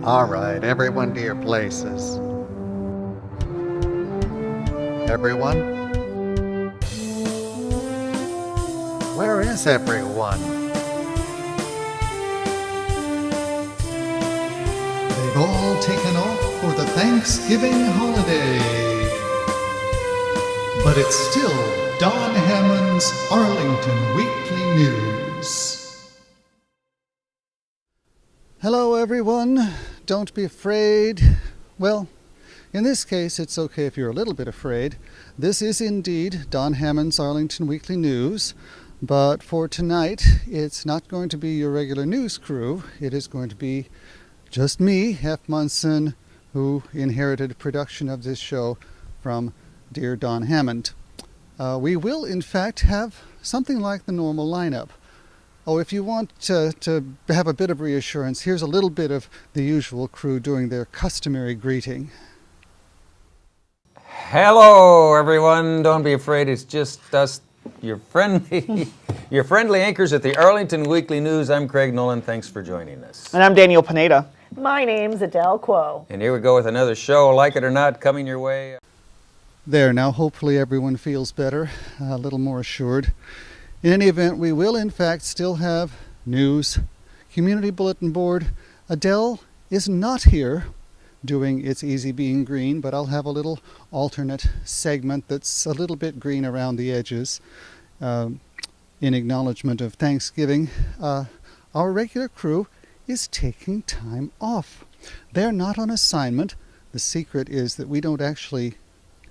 All right, everyone to your places. Everyone? Where is everyone? They've all taken off for the Thanksgiving holiday. But it's still Don Hammond's Arlington Weekly News. Hello everyone, don't be afraid. Well, in this case it's okay if you're a little bit afraid. This is indeed Don Hammond's Arlington Weekly News, but for tonight it's not going to be your regular news crew. It is going to be just me, Hef Munson, who inherited production of this show from dear Don Hammond. We will in fact have something like the normal lineup. Oh, if you want to have a bit of reassurance, here's a little bit of the usual crew doing their customary greeting. Hello, everyone. Don't be afraid. It's just us, your friendly anchors at the Arlington Weekly News. I'm Craig Nolan. Thanks for joining us. And I'm Daniel Pineda. My name's Adele Quo. And here we go with another show, like it or not, coming your way. There, now hopefully everyone feels better, a little more assured. In any event, we will in fact still have news, community bulletin board. Adele is not here doing It's Easy Being Green, but I'll have a little alternate segment that's a little bit green around the edges in acknowledgement of Thanksgiving. Our regular crew is taking time off. They're not on assignment. The secret is that we don't actually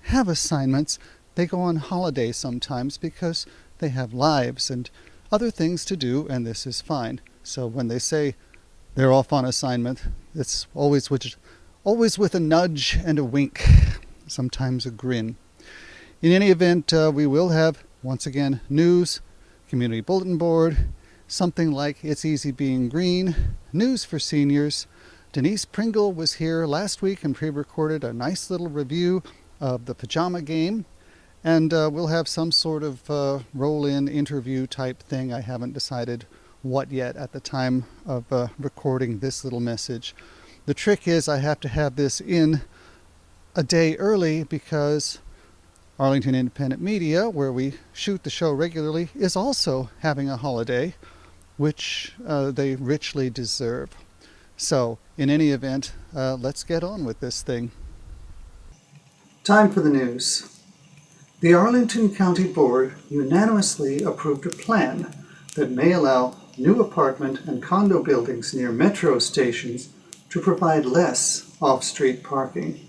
have assignments. They go on holiday sometimes because they have lives and other things to do, and this is fine. So when they say they're off on assignment, it's always with a nudge and a wink, sometimes a grin. In any event, we will have, once again, news, community bulletin board, something like It's Easy Being Green, news for seniors. Denise Pringle was here last week and pre-recorded a nice little review of the Pajama Game. And we'll have some sort of roll-in interview type thing. I haven't decided what yet at the time of recording this little message. The trick is I have to have this in a day early because Arlington Independent Media, where we shoot the show regularly, is also having a holiday, which they richly deserve. So, in any event, let's get on with this thing. Time for the news. The Arlington County Board unanimously approved a plan that may allow new apartment and condo buildings near metro stations to provide less off-street parking.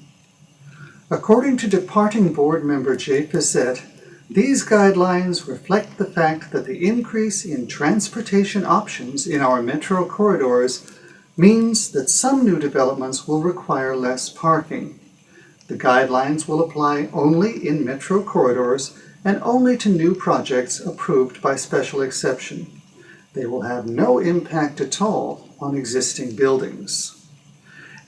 According to departing board member Jay Pizzette, these guidelines reflect the fact that the increase in transportation options in our metro corridors means that some new developments will require less parking. The guidelines will apply only in metro corridors and only to new projects approved by special exception. They will have no impact at all on existing buildings.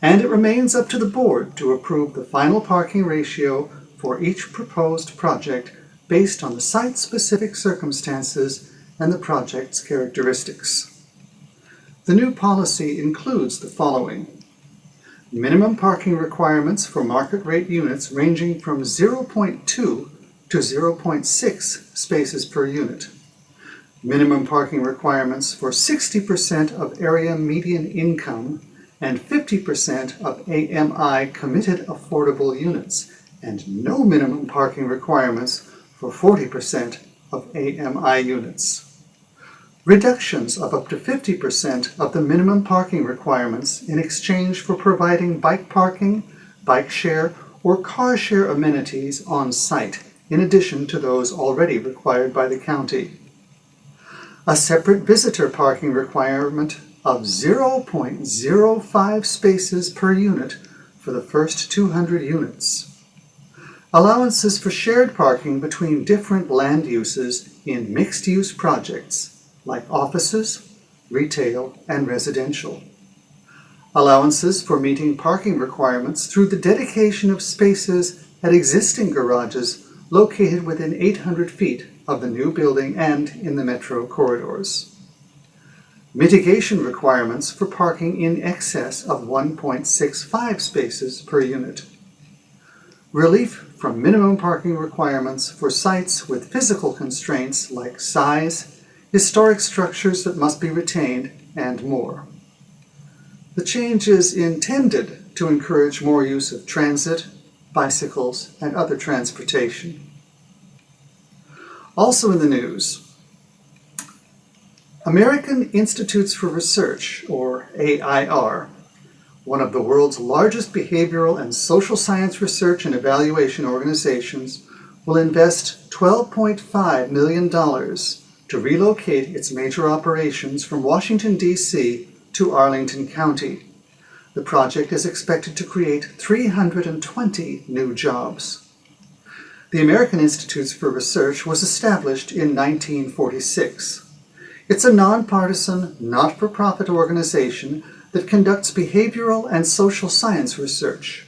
And it remains up to the board to approve the final parking ratio for each proposed project based on the site-specific circumstances and the project's characteristics. The new policy includes the following: minimum parking requirements for market rate units ranging from 0.2 to 0.6 spaces per unit. Minimum parking requirements for 60% of area median income and 50% of AMI committed affordable units, and no minimum parking requirements for 40% of AMI units. Reductions of up to 50% of the minimum parking requirements in exchange for providing bike parking, bike share, or car share amenities on site, in addition to those already required by the county. A separate visitor parking requirement of 0.05 spaces per unit for the first 200 units. Allowances for shared parking between different land uses in mixed-use projects, like offices, retail, and residential. Allowances for meeting parking requirements through the dedication of spaces at existing garages located within 800 feet of the new building and in the metro corridors. mitigation requirements for parking in excess of 1.65 spaces per unit, relief from minimum parking requirements for sites with physical constraints like size, historic structures that must be retained, and more. The change is intended to encourage more use of transit, bicycles, and other transportation. Also in the news, American Institutes for Research, or AIR, one of the world's largest behavioral and social science research and evaluation organizations, will invest $12.5 million to relocate its major operations from Washington, D.C. to Arlington County. The project is expected to create 320 new jobs. The American Institutes for Research was established in 1946. It's a nonpartisan, not-for-profit organization that conducts behavioral and social science research.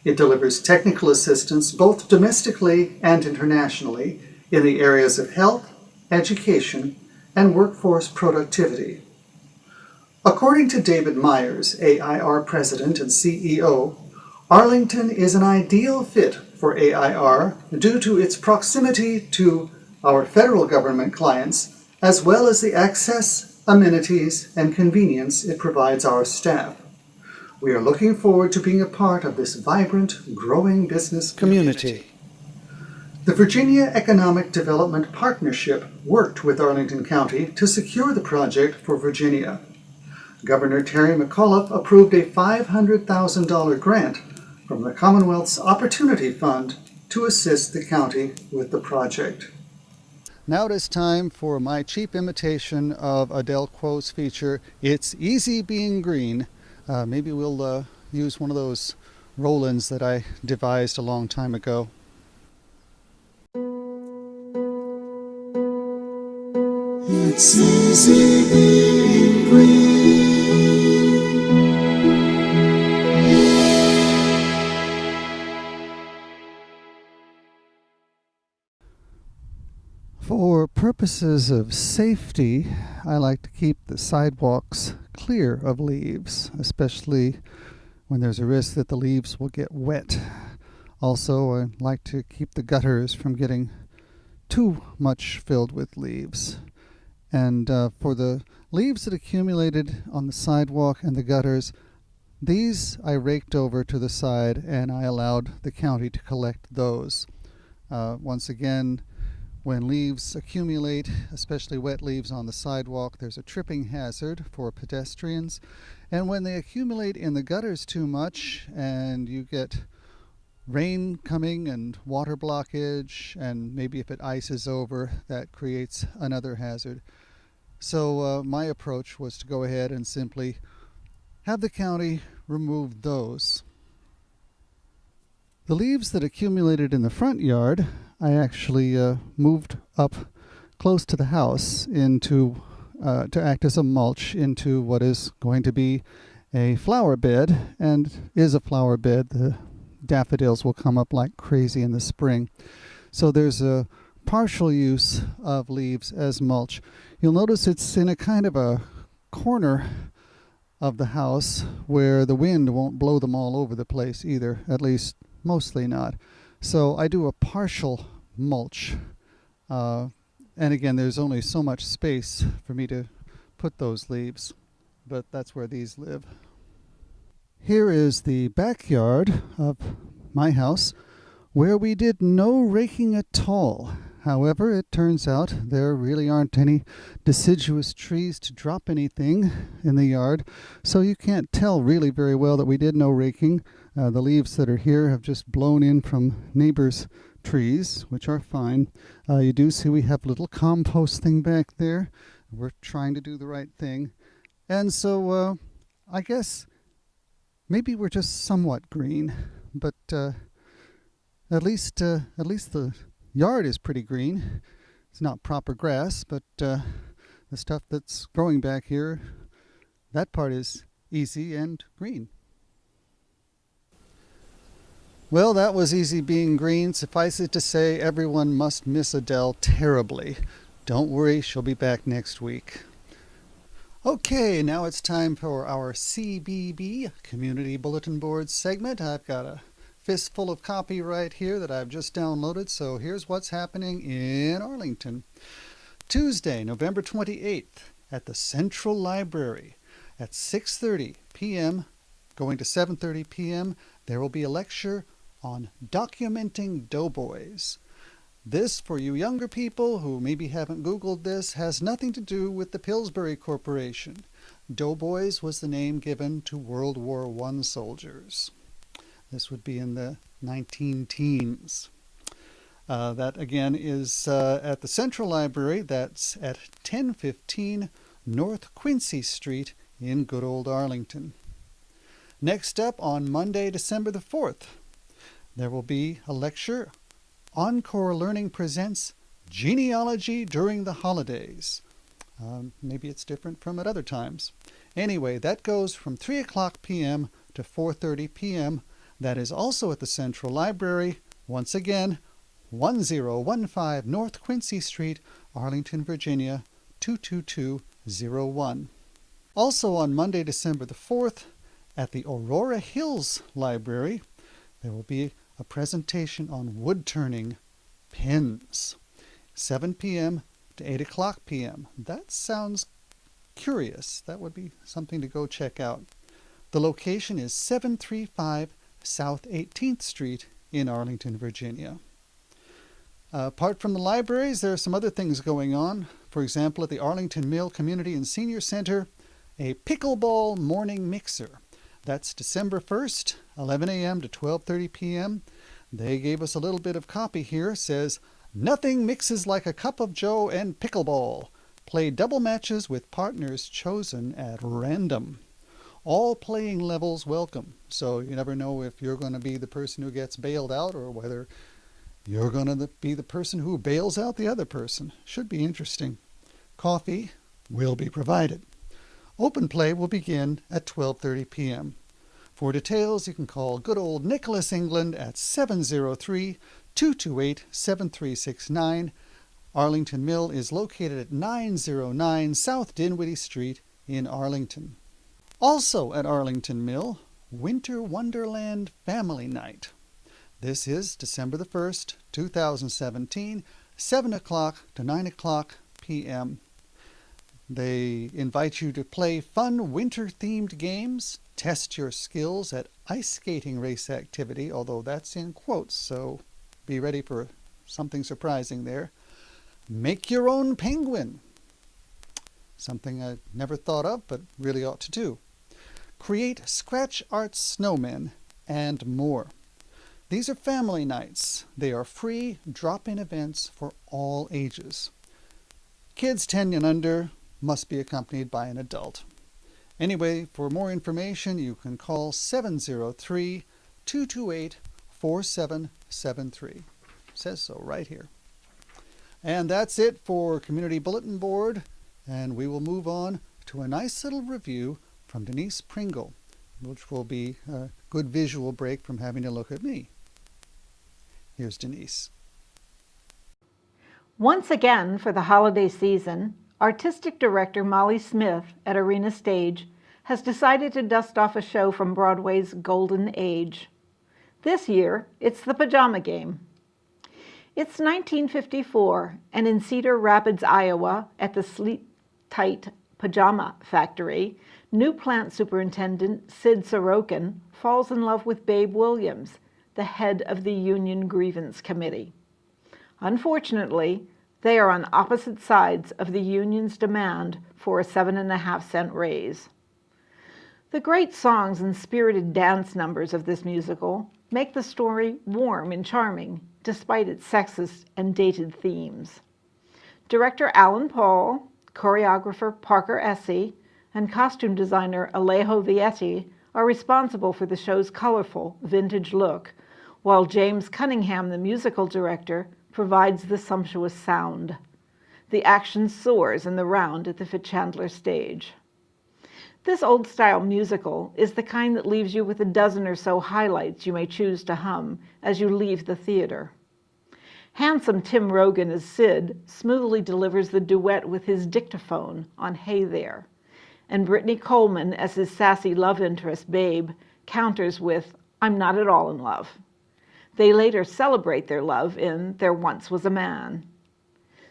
It delivers technical assistance both domestically and internationally in the areas of health, education, and workforce productivity. According to David Myers, AIR President and CEO, Arlington is an ideal fit for AIR due to its proximity to our federal government clients, as well as the access, amenities, and convenience it provides our staff. We are looking forward to being a part of this vibrant, growing business community. The Virginia Economic Development Partnership worked with Arlington County to secure the project for Virginia. Governor Terry McAuliffe approved a $500,000 grant from the Commonwealth's Opportunity Fund to assist the county with the project. Now it is time for my cheap imitation of Adele Quo's feature, It's Easy Being Green. Maybe we'll use one of those roll-ins that I devised a long time ago. It's easy being green. For purposes of safety, I like to keep the sidewalks clear of leaves, especially when there's a risk that the leaves will get wet. Also, I like to keep the gutters from getting too much filled with leaves. And for the leaves that accumulated on the sidewalk and the gutters, these I raked over to the side and I allowed the county to collect those. Once again, when leaves accumulate, especially wet leaves on the sidewalk, there's a tripping hazard for pedestrians. And when they accumulate in the gutters too much and you get rain coming and water blockage, and maybe if it ices over, that creates another hazard. So my approach was to go ahead and simply have the county remove those. The leaves that accumulated in the front yard, I actually moved up close to the house into to act as a mulch into what is going to be a flower bed, and is a flower bed. The daffodils will come up like crazy in the spring. So there's a partial use of leaves as mulch. You'll notice it's in a kind of a corner of the house where the wind won't blow them all over the place either, at least mostly not. So I do a partial mulch. And again, there's only so much space for me to put those leaves, but that's where these live. Here is the backyard of my house, where we did no raking at all. However, it turns out there really aren't any deciduous trees to drop anything in the yard, so you can't tell really very well that we did no raking. The leaves that are here have just blown in from neighbors' trees, which are fine. You do see we have little composting back there. We're trying to do the right thing. And so I guess maybe we're just somewhat green, but at least the yard is pretty green. It's not proper grass, but the stuff that's growing back here, that part is easy and green. Well, that was easy being green. Suffice it to say, everyone must miss Adele terribly. Don't worry, she'll be back next week. Okay, now it's time for our CBB, Community Bulletin Board segment. I've got a fistful of copy right here that I've just downloaded, so here's what's happening in Arlington. Tuesday, November 28th, at the Central Library at 6:30 p.m., going to 7:30 p.m., there will be a lecture on documenting doughboys. This, for you younger people who maybe haven't Googled this, has nothing to do with the Pillsbury Corporation. Doughboys was the name given to World War I soldiers. This would be in the 19-teens. That, again, is at the Central Library. That's at 1015 North Quincy Street in good old Arlington. Next up, on Monday, December the 4th, there will be a lecture. Encore Learning presents Genealogy During the Holidays. Maybe it's different from at other times. Anyway, that goes from 3 o'clock p.m. to 4:30 p.m. That is also at the Central Library. Once again, 1015 North Quincy Street, Arlington, Virginia, 22201. Also on Monday, December the 4th, at the Aurora Hills Library, there will be a presentation on wood-turning pins, 7 p.m. to 8 o'clock p.m. That sounds curious. That would be something to go check out. The location is 735 South 18th Street in Arlington, Virginia. Apart from the libraries, there are some other things going on. For example, at the Arlington Mill Community and Senior Center, a pickleball morning mixer. That's December 1st, 11 a.m. to 12:30 p.m. They gave us a little bit of copy here. It says, "Nothing mixes like a cup of joe and pickleball. Play double matches with partners chosen at random. All playing levels welcome." So you never know if you're going to be the person who gets bailed out or whether you're going to be the person who bails out the other person. Should be interesting. Coffee will be provided. Open play will begin at 12:30 p.m. For details, you can call good old Nicholas England at 703-228-7369. Arlington Mill is located at 909 South Dinwiddie Street in Arlington. Also at Arlington Mill, Winter Wonderland Family Night. This is December the 1st, 2017, 7 o'clock to 9 o'clock p.m. They invite you to play fun winter-themed games, test your skills at ice skating race activity, although that's in quotes, so be ready for something surprising there. Make your own penguin. Something I never thought of, but really ought to do. Create scratch art snowmen, and more. These are family nights. They are free drop-in events for all ages. Kids 10 and under must be accompanied by an adult. Anyway, for more information, you can call 703-228-4773. Says so right here. And that's it for Community Bulletin Board, and we will move on to a nice little review from Denise Pringle, which will be a good visual break from having to look at me. Here's Denise. Once again, for the holiday season, Artistic Director Molly Smith at Arena Stage has decided to dust off a show from Broadway's golden age. This year, it's the Pajama Game. It's 1954, and in Cedar Rapids, Iowa, at the Sleep-Tight Pajama Factory, new plant superintendent Sid Sorokin falls in love with Babe Williams, the head of the Union Grievance Committee. Unfortunately, they are on opposite sides of the union's demand for a 7.5-cent raise. The great songs and spirited dance numbers of this musical make the story warm and charming, despite its sexist and dated themes. Director Alan Paul, choreographer Parker Essie, and costume designer Alejo Vietti are responsible for the show's colorful, vintage look, while James Cunningham, the musical director, provides the sumptuous sound. The action soars in the round at the Fitzchandler stage. This old-style musical is the kind that leaves you with a dozen or so highlights you may choose to hum as you leave the theater. Handsome Tim Rogan as Sid smoothly delivers the duet with his dictaphone on Hey There, and Brittany Coleman as his sassy love interest, Babe, counters with, "I'm not at all in love." They later celebrate their love in There Once Was a Man.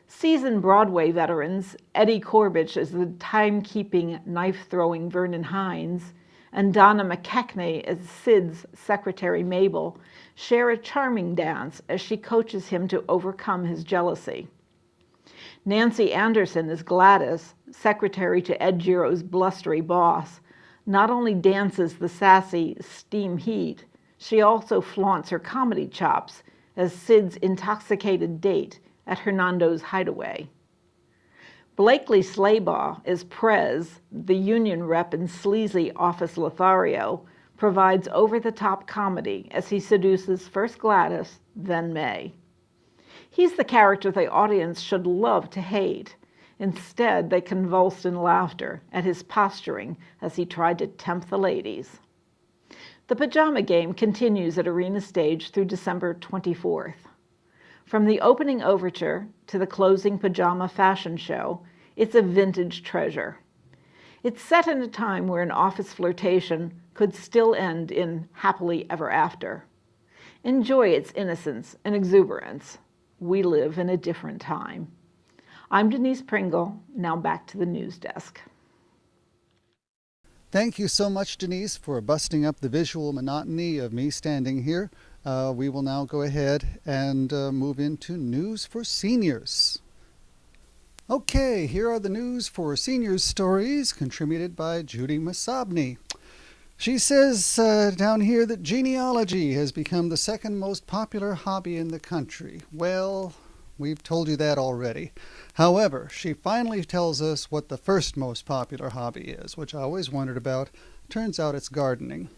Seasoned Broadway veterans Eddie Corbich as the timekeeping, knife-throwing Vernon Hines and Donna McKechnie as Sid's secretary Mabel share a charming dance as she coaches him to overcome his jealousy. Nancy Anderson as Gladys, secretary to Ed Giro's blustery boss, not only dances the sassy steam heat, she also flaunts her comedy chops as Sid's intoxicated date at Hernando's hideaway. Blakely Slaybaugh as Prez, the union rep in sleazy Office Lothario, provides over-the-top comedy as he seduces first Gladys, then May. He's the character the audience should love to hate. Instead, they convulsed in laughter at his posturing as he tried to tempt the ladies. The Pajama Game continues at Arena Stage through December 24th. From the opening overture to the closing pajama fashion show, it's a vintage treasure. It's set in a time where an office flirtation could still end in happily ever after. Enjoy its innocence and exuberance. We live in a different time. I'm Denise Pringle. Now back to the news desk. Thank you so much, Denise, for busting up the visual monotony of me standing here. We will now go ahead and move into news for seniors. Okay, here are the news for seniors stories contributed by Judy Masabny. She says down here that genealogy has become the second most popular hobby in the country. Well, we've told you that already. However, she finally tells us what the first most popular hobby is, which I always wondered about. Turns out it's gardening.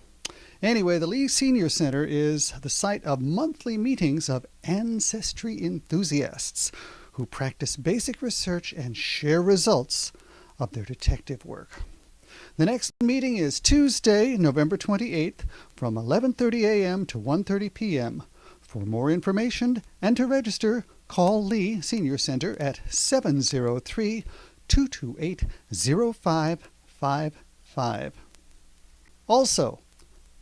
Anyway, the Lee Senior Center is the site of monthly meetings of ancestry enthusiasts who practice basic research and share results of their detective work. The next meeting is Tuesday, November 28th from 11:30 a.m. to 1:30 p.m. For more information and to register, call Lee Senior Center at 703-228-0555. Also,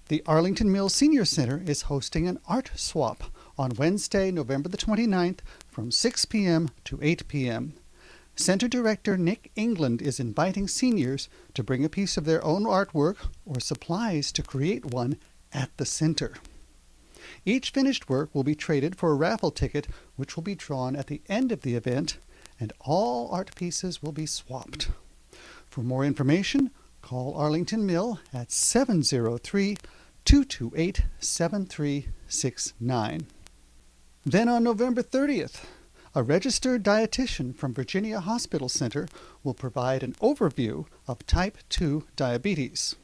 the Arlington Mills Senior Center is hosting an art swap on Wednesday, November the 29th from 6 p.m. to 8 p.m. Center Director Nick England is inviting seniors to bring a piece of their own artwork or supplies to create one at the center. Each finished work will be traded for a raffle ticket, which will be drawn at the end of the event, and all art pieces will be swapped. For more information, call Arlington Mill at 703-228-7369. Then on November 30th, a registered dietitian from Virginia Hospital Center will provide an overview of type 2 diabetes.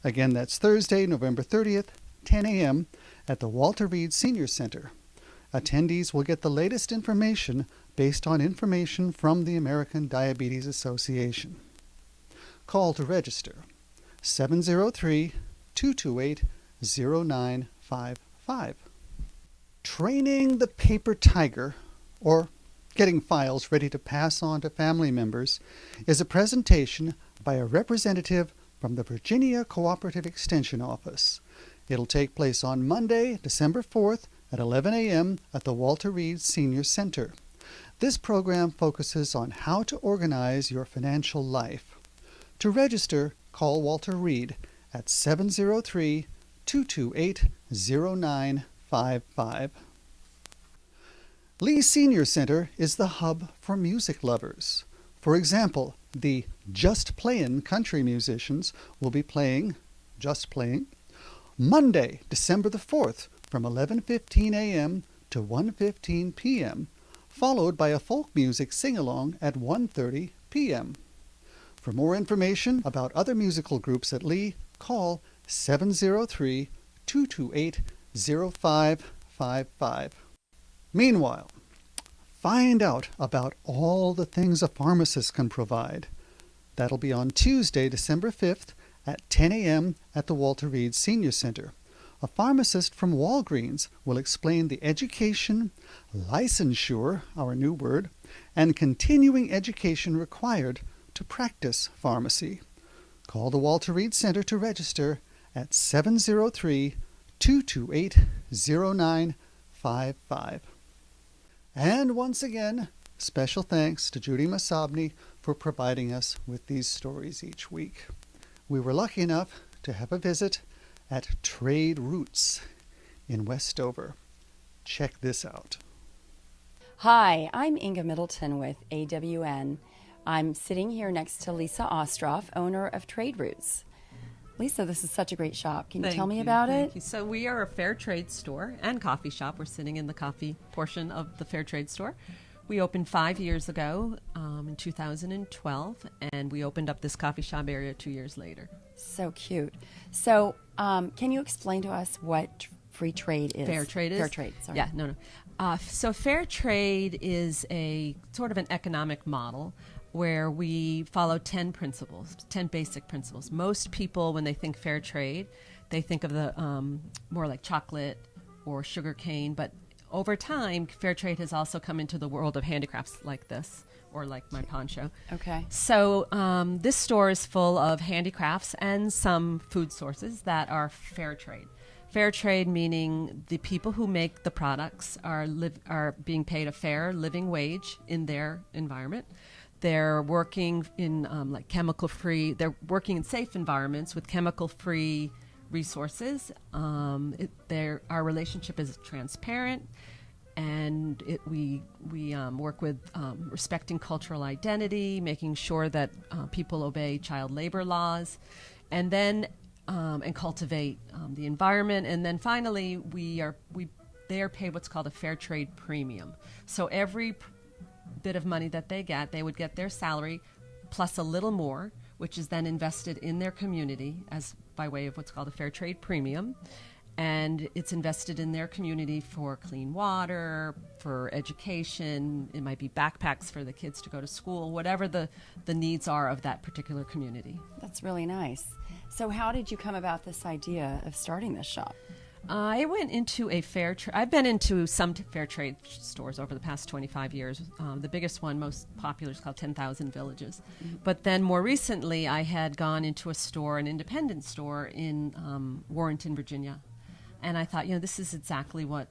Again, that's Thursday, November 30th, 10 a.m. at the Walter Reed Senior Center. Attendees will get the latest information based on information from the American Diabetes Association. Call to register 703-228-0955. Training the Paper Tiger, or getting files ready to pass on to family members, is a presentation by a representative from the Virginia Cooperative Extension Office. It'll take place on Monday, December 4th at 11 a.m. at the Walter Reed Senior Center. This program focuses on how to organize your financial life. To register, call Walter Reed at 703-228-0955. Lee Senior Center is the hub for music lovers. For example, the Just Playin' country musicians will be playing Monday, December the 4th from 11:15 a.m. to 1:15 p.m., followed by a folk music sing-along at 1:30 p.m. For more information about other musical groups at Lee, call 703-228-0555. Meanwhile, find out about all the things a pharmacist can provide. That'll be on Tuesday, December 5th at 10 a.m. at the Walter Reed Senior Center. A pharmacist from Walgreens will explain the education, licensure, our new word, and continuing education required to practice pharmacy. Call the Walter Reed Center to register at 703-228-0955. And once again, special thanks to Judy Masabny for providing us with these stories each week. We were lucky enough to have a visit at Trade Roots in Westover. Check this out. Hi, I'm Inga Middleton with AWN. I'm sitting here next to Lisa Ostroff, owner of Trade Roots. Lisa, this is such a great shop. Can you tell me about it? Thank you. So we are a fair trade store and coffee shop. We're sitting in the coffee portion of the fair trade store. We opened 5 years ago in 2012, and we opened up this coffee shop area 2 years later. So cute. So can you explain to us what free trade is? Fair trade is? Fair trade, sorry. Yeah, no. So fair trade is a sort of an economic model where we follow 10 principles, 10 basic principles. Most people, when they think fair trade, they think of the more like chocolate or sugar cane, but over time, fair trade has also come into the world of handicrafts like this, or like my poncho. Okay. So this store is full of handicrafts and some food sources that are fair trade. Fair trade meaning the people who make the products are being paid a fair living wage in their environment. They're working in like chemical-free. They're working in safe environments with chemical-free resources. Our relationship is transparent, and we work with respecting cultural identity, making sure that people obey child labor laws, and then and cultivate the environment. And then finally, they are paid what's called a fair trade premium. So every bit of money that they would get their salary plus a little more, which is then invested in their community as by way of what's called a fair trade premium. And it's invested in their community for clean water, for education. It might be backpacks for the kids to go to school, whatever the needs are of that particular community. That's really nice. So how did you come about this idea of starting this shop? I went into a fair trade. I've been into some fair trade stores over the past 25 years. The biggest one, most popular, is called 10,000 Villages. Mm-hmm. But then more recently, I had gone into a store, an independent store in Warrenton, Virginia. And I thought, this is exactly what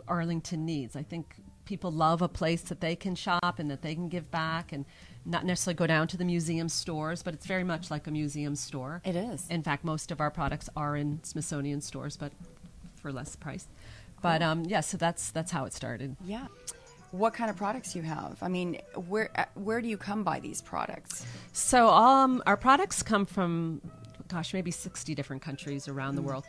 Arlington needs. I think people love a place that they can shop and that they can give back and not necessarily go down to the museum stores, but it's very much like a museum store. It is. In fact, most of our products are in Smithsonian stores, but for less price. Cool. But so that's how it started. Yeah. What kind of products you have? I mean, where do you come by these products? So our products come from, maybe 60 different countries around the world.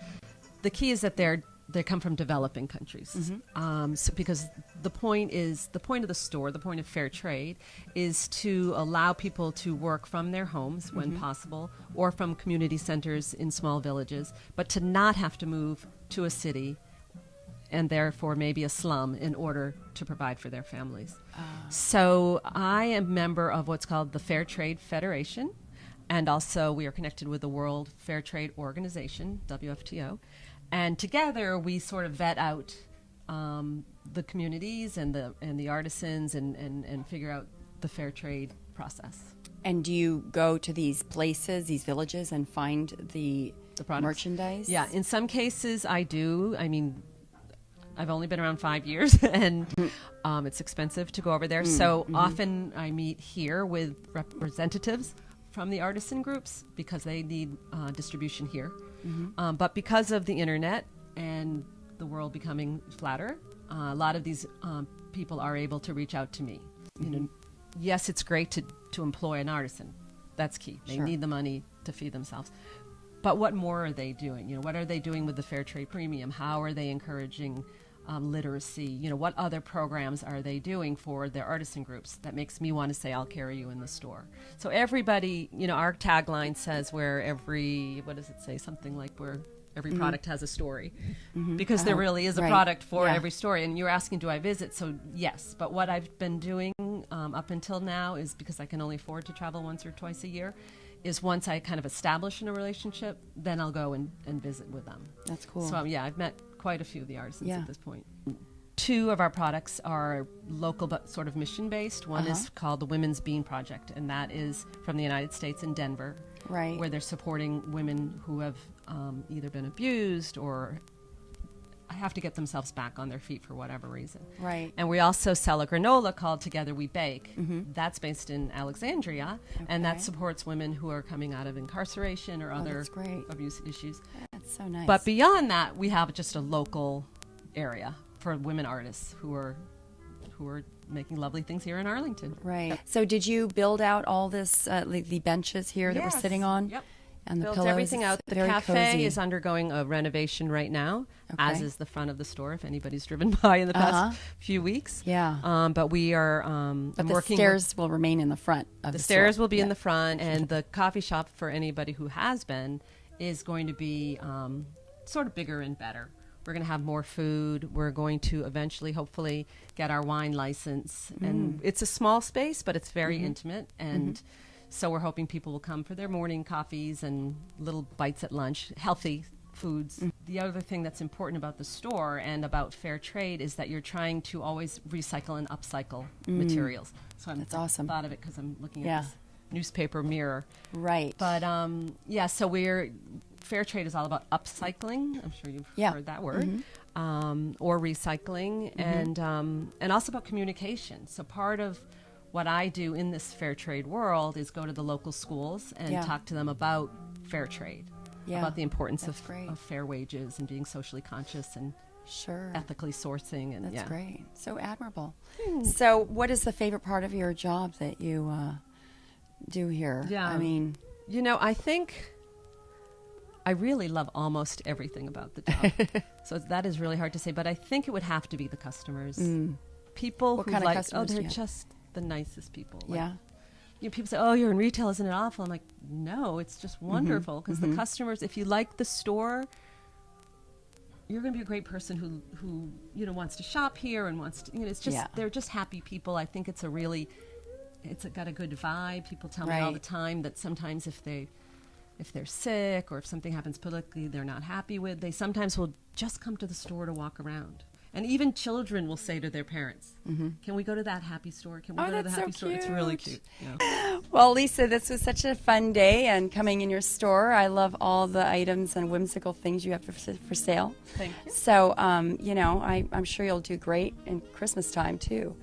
The key is that they come from developing countries. Mm-hmm. So because the point of the store, the point of fair trade, is to allow people to work from their homes when possible, or from community centers in small villages, but to not have to move to a city and therefore maybe a slum in order to provide for their families. So I am a member of what's called the Fair Trade Federation, and also we are connected with the World Fair Trade Organization, WFTO. And together we sort of vet out the communities and the artisans and figure out the fair trade process. And do you go to these places, these villages, and find the merchandise? Yeah, in some cases I do. I mean, I've only been around 5 years, and it's expensive to go over there. So often I meet here with representatives from the artisan groups because they need distribution here. But because of the internet and the world becoming flatter, a lot of these people are able to reach out to me. Yes, it's great to employ an artisan. That's key. They need the money to feed themselves. But what more are they doing? What are they doing with the Fair Trade Premium? How are they encouraging literacy? What other programs are they doing for their artisan groups that makes me want to say, I'll carry you in the store? So everybody, our tagline says what does it say? Something like where every product has a story. Because there really is a product for every story. And you're asking, do I visit? So yes. But what I've been doing up until now is, because I can only afford to travel once or twice a year, is once I kind of establish in a relationship, then I'll go and visit with them. That's cool. So I've met quite a few of the artisans at this point. 2 of our products are local but sort of mission-based. One is called the Women's Bean Project, and that is from the United States in Denver. Right. where they're supporting women who have either been abused or have to get themselves back on their feet for whatever reason. Right. And we also sell a granola called Together We Bake. That's based in Alexandria, and that Okay. supports women who are coming out of incarceration or other that's great. abuse issues. That's so nice. But beyond that, we have just a local area for women artists who are making lovely things here in Arlington. Right. So did you build out all this, like the benches here that we're Yes. sitting on? Yep. And the Built pillows? everything out. The Very cafe cozy. is undergoing a renovation right now, as Okay. is the front of the store. If anybody's driven by in the past Uh-huh. few weeks, Yeah. But we are. But I'm the working stairs will remain in the front of The the stairs store. will be in Yeah. the front, and the coffee shop for anybody who has been is going to be sort of bigger and better. We're going to have more food. We're going to eventually, hopefully, get our wine license. And it's a small space, but it's very intimate. And so we're hoping people will come for their morning coffees and little bites at lunch, healthy foods. The other thing that's important about the store and about fair trade is that you're trying to always recycle and upcycle materials. So That's awesome. Thought of it because I'm looking Yeah. at this newspaper mirror. Right. But yeah, so fair trade is all about upcycling. I'm sure you've Yeah. heard that word, or recycling, and also about communication. So part of what I do in this fair trade world is go to the local schools and Yeah. talk to them about fair trade, Yeah. about the importance That's of, great. of fair wages and being socially conscious and Sure. ethically sourcing. And That's yeah. great. So admirable. So what is the favorite part of your job that you do here? Yeah. I mean, You know, I think I really love almost everything about the job. So that is really hard to say, but I think it would have to be the customers. People What who kind of like, customers do they're you have? just the nicest people. Like, yeah. you know, people say, "Oh, you're in retail, isn't it awful?" I'm like, "No, it's just wonderful because the customers. If you like the store, you're going to be a great person who wants to shop here and wants to. It's just Yeah. they're just happy people. I think it's got a good vibe. People tell me all the Right. time that sometimes if they're sick or if something happens politically they're not happy with, they sometimes will just come to the store to walk around. And even children will say to their parents, "Can we go to that happy store? Can we Oh, go to the that's so happy store?" It's really cute. cute. Yeah. Well, Lisa, this was such a fun day and coming in your store. I love all the items and whimsical things you have for sale. Thank you. So, I'm sure you'll do great in Christmas time too.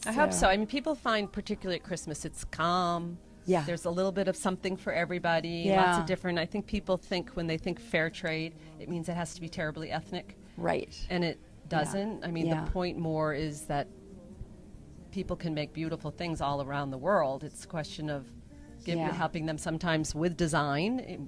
I hope so. I mean, people find particularly at Christmas it's calm. Yeah. There's a little bit of something for everybody. Yeah. Lots of different. I think people think when they think fair trade, it means it has to be terribly ethnic. Right. And it doesn't. I mean, Yeah. the point more is that people can make beautiful things all around the world. It's a question of Yeah. helping them sometimes with design,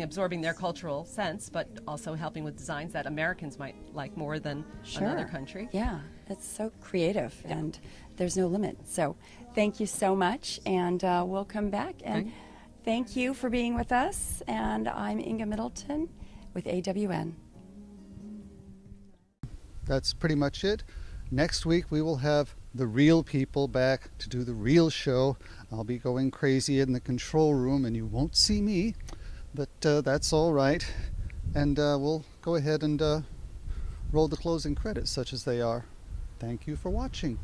absorbing their cultural sense, but also helping with designs that Americans might like more than another country. Yeah, it's so creative and there's no limit. So thank you so much, and we'll come back. And Okay. thank you for being with us. And I'm Inga Middleton with AWN. That's pretty much it. Next week we will have the real people back to do the real show. I'll be going crazy in the control room and you won't see me, but that's all right. And we'll go ahead and roll the closing credits such as they are. Thank you for watching.